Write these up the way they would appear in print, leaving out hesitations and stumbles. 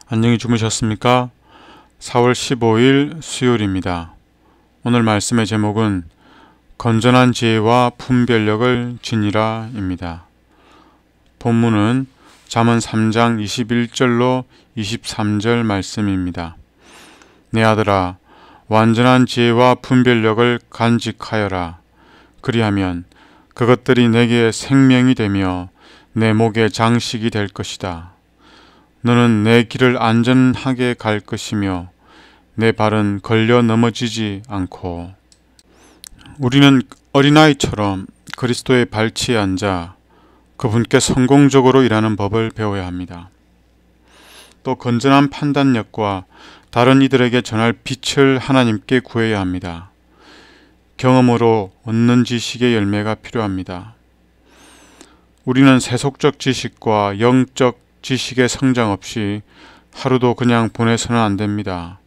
안녕히 주무셨습니까? 4월 15일 수요일입니다. 오늘 말씀의 제목은 건전한 지혜와 분별력을 지니라 입니다. 본문은 잠언 3장 21절로 23절 말씀입니다. 내 아들아, 완전한 지혜와 분별력을 간직하여라. 그리하면 그것들이 내게 생명이 되며 내 목에 장식이 될 것이다. 너는 내 길을 안전하게 갈 것이며 내 발은 걸려 넘어지지 않고. 우리는 어린아이처럼 그리스도의 발치에 앉아 그분께 성공적으로 일하는 법을 배워야 합니다. 또 건전한 판단력과 다른 이들에게 전할 빛을 하나님께 구해야 합니다. 경험으로 얻는 지식의 열매가 필요합니다. 우리는 세속적 지식과 영적 지식의 성장 없이 하루도 그냥 보내서는 안 됩니다.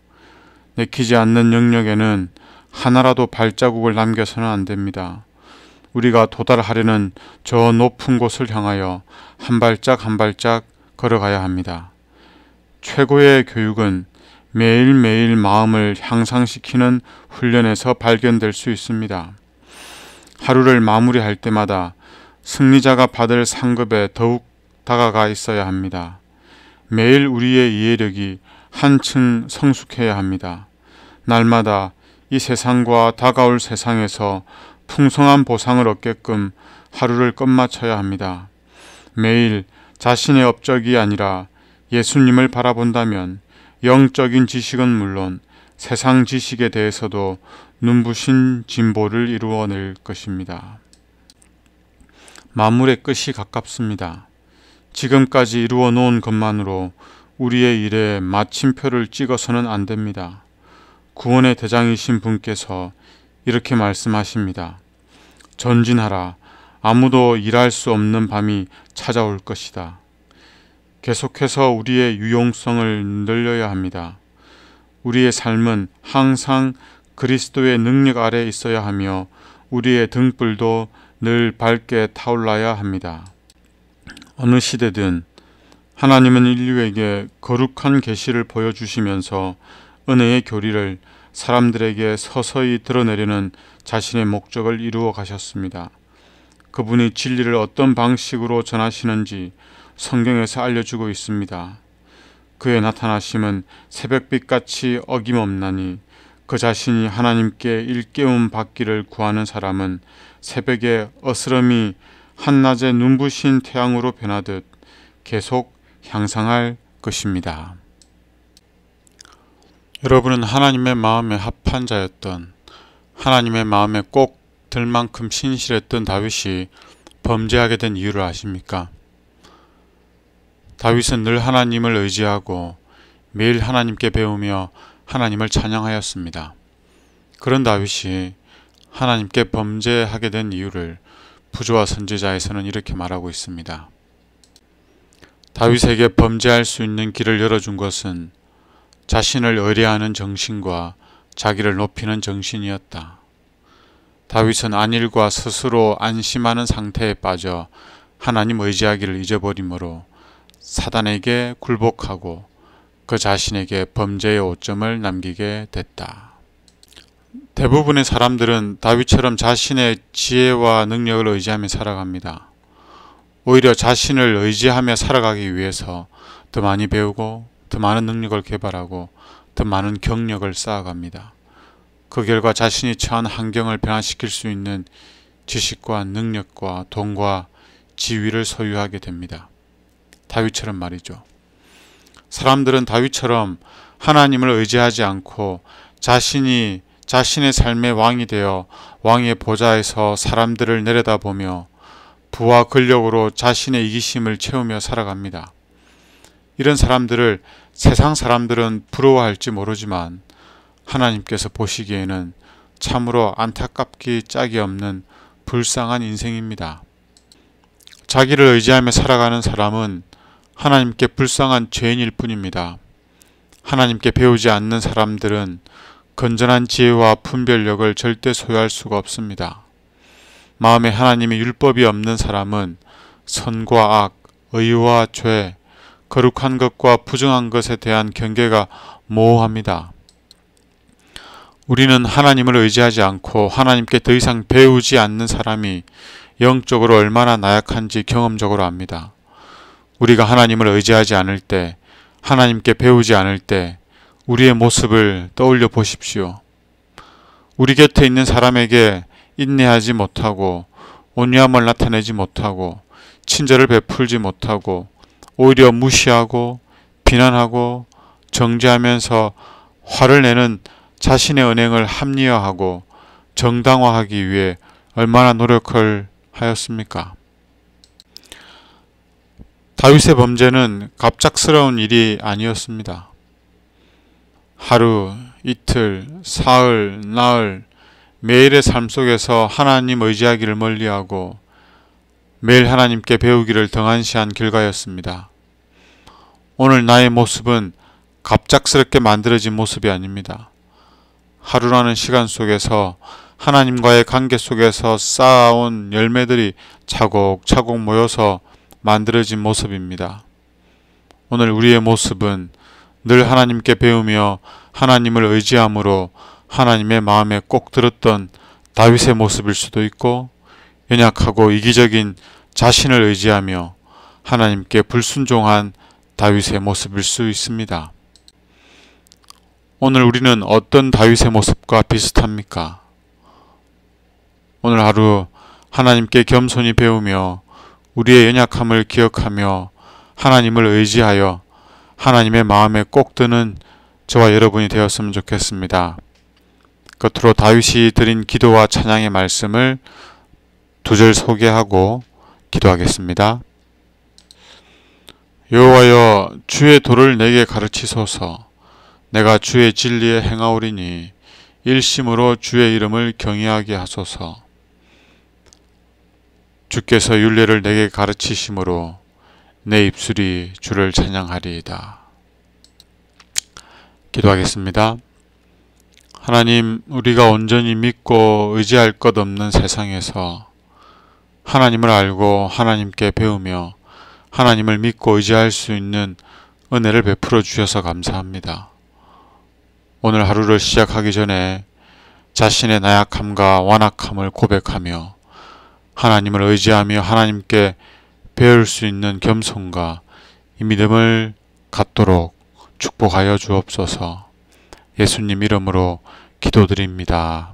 내키지 않는 영역에는 하나라도 발자국을 남겨서는 안 됩니다. 우리가 도달하려는 저 높은 곳을 향하여 한 발짝 한 발짝 걸어가야 합니다. 최고의 교육은 매일매일 마음을 향상시키는 훈련에서 발견될 수 있습니다. 하루를 마무리할 때마다 승리자가 받을 상급에 더욱 다가가 있어야 합니다. 매일 우리의 이해력이 한층 성숙해야 합니다. 날마다 이 세상과 다가올 세상에서 풍성한 보상을 얻게끔 하루를 끝마쳐야 합니다. 매일 자신의 업적이 아니라 예수님을 바라본다면 영적인 지식은 물론 세상 지식에 대해서도 눈부신 진보를 이루어낼 것입니다. 만물의 끝이 가깝습니다. 지금까지 이루어 놓은 것만으로 우리의 일에 마침표를 찍어서는 안 됩니다. 구원의 대장이신 분께서 이렇게 말씀하십니다. 전진하라. 아무도 일할 수 없는 밤이 찾아올 것이다. 계속해서 우리의 유용성을 늘려야 합니다. 우리의 삶은 항상 그리스도의 능력 아래 있어야 하며 우리의 등불도 늘 밝게 타올라야 합니다. 어느 시대든 하나님은 인류에게 거룩한 계시를 보여주시면서 은혜의 교리를 사람들에게 서서히 드러내려는 자신의 목적을 이루어 가셨습니다. 그분이 진리를 어떤 방식으로 전하시는지 성경에서 알려주고 있습니다. 그의 나타나심은 새벽빛같이 어김없나니 그 자신이 하나님께 일깨움 받기를 구하는 사람은 새벽에 어스름이 한낮의 눈부신 태양으로 변하듯 계속 향상할 것입니다. 여러분은 하나님의 마음에 합한 자였던, 하나님의 마음에 꼭 들 만큼 신실했던 다윗이 범죄하게 된 이유를 아십니까? 다윗은 늘 하나님을 의지하고 매일 하나님께 배우며 하나님을 찬양하였습니다. 그런 다윗이 하나님께 범죄하게 된 이유를 부조와 선지자에서는 이렇게 말하고 있습니다. 다윗에게 범죄할 수 있는 길을 열어준 것은 자신을 의뢰하는 정신과 자기를 높이는 정신이었다. 다윗은 안일과 스스로 안심하는 상태에 빠져 하나님 의지하기를 잊어버리므로 사단에게 굴복하고 그 자신에게 범죄의 오점을 남기게 됐다. 대부분의 사람들은 다윗처럼 자신의 지혜와 능력을 의지하며 살아갑니다. 오히려 자신을 의지하며 살아가기 위해서 더 많이 배우고 더 많은 능력을 개발하고 더 많은 경력을 쌓아갑니다. 그 결과 자신이 처한 환경을 변화시킬 수 있는 지식과 능력과 돈과 지위를 소유하게 됩니다. 다윗처럼 말이죠. 사람들은 다윗처럼 하나님을 의지하지 않고 자신이 자신의 삶의 왕이 되어 왕의 보좌에서 사람들을 내려다보며 부와 권력으로 자신의 이기심을 채우며 살아갑니다. 이런 사람들을 세상 사람들은 부러워할지 모르지만 하나님께서 보시기에는 참으로 안타깝기 짝이 없는 불쌍한 인생입니다. 자기를 의지하며 살아가는 사람은 하나님께 불쌍한 죄인일 뿐입니다. 하나님께 배우지 않는 사람들은 건전한 지혜와 분별력을 절대 소유할 수가 없습니다. 마음에 하나님의 율법이 없는 사람은 선과 악, 의와 죄, 거룩한 것과 부정한 것에 대한 경계가 모호합니다. 우리는 하나님을 의지하지 않고 하나님께 더 이상 배우지 않는 사람이 영적으로 얼마나 나약한지 경험적으로 압니다. 우리가 하나님을 의지하지 않을 때, 하나님께 배우지 않을 때 우리의 모습을 떠올려 보십시오. 우리 곁에 있는 사람에게 인내하지 못하고 온유함을 나타내지 못하고 친절을 베풀지 못하고 오히려 무시하고 비난하고 정죄하면서 화를 내는 자신의 언행을 합리화하고 정당화하기 위해 얼마나 노력을 하였습니까? 다윗의 범죄는 갑작스러운 일이 아니었습니다. 하루, 이틀, 사흘, 나흘, 매일의 삶 속에서 하나님 의지하기를 멀리하고 매일 하나님께 배우기를 등한시한 결과였습니다. 오늘 나의 모습은 갑작스럽게 만들어진 모습이 아닙니다. 하루라는 시간 속에서 하나님과의 관계 속에서 쌓아온 열매들이 차곡차곡 모여서 만들어진 모습입니다. 오늘 우리의 모습은 늘 하나님께 배우며 하나님을 의지함으로 하나님의 마음에 꼭 들었던 다윗의 모습일 수도 있고 연약하고 이기적인 자신을 의지하며 하나님께 불순종한 다윗의 모습일 수 있습니다. 오늘 우리는 어떤 다윗의 모습과 비슷합니까? 오늘 하루 하나님께 겸손히 배우며 우리의 연약함을 기억하며 하나님을 의지하여 하나님의 마음에 꼭 드는 저와 여러분이 되었으면 좋겠습니다. 끝으로 다윗이 드린 기도와 찬양의 말씀을 두 절 소개하고 기도하겠습니다. 여호와여, 주의 도를 내게 가르치소서. 내가 주의 진리에 행하오리니 일심으로 주의 이름을 경외하게 하소서. 주께서 율례를 내게 가르치심으로 내 입술이 주를 찬양하리이다. 기도하겠습니다. 하나님, 우리가 온전히 믿고 의지할 것 없는 세상에서 하나님을 알고 하나님께 배우며 하나님을 믿고 의지할 수 있는 은혜를 베풀어 주셔서 감사합니다. 오늘 하루를 시작하기 전에 자신의 나약함과 완악함을 고백하며 하나님을 의지하며 하나님께 배울 수 있는 겸손과 이 믿음을 갖도록 축복하여 주옵소서. 예수님 이름으로 기도드립니다.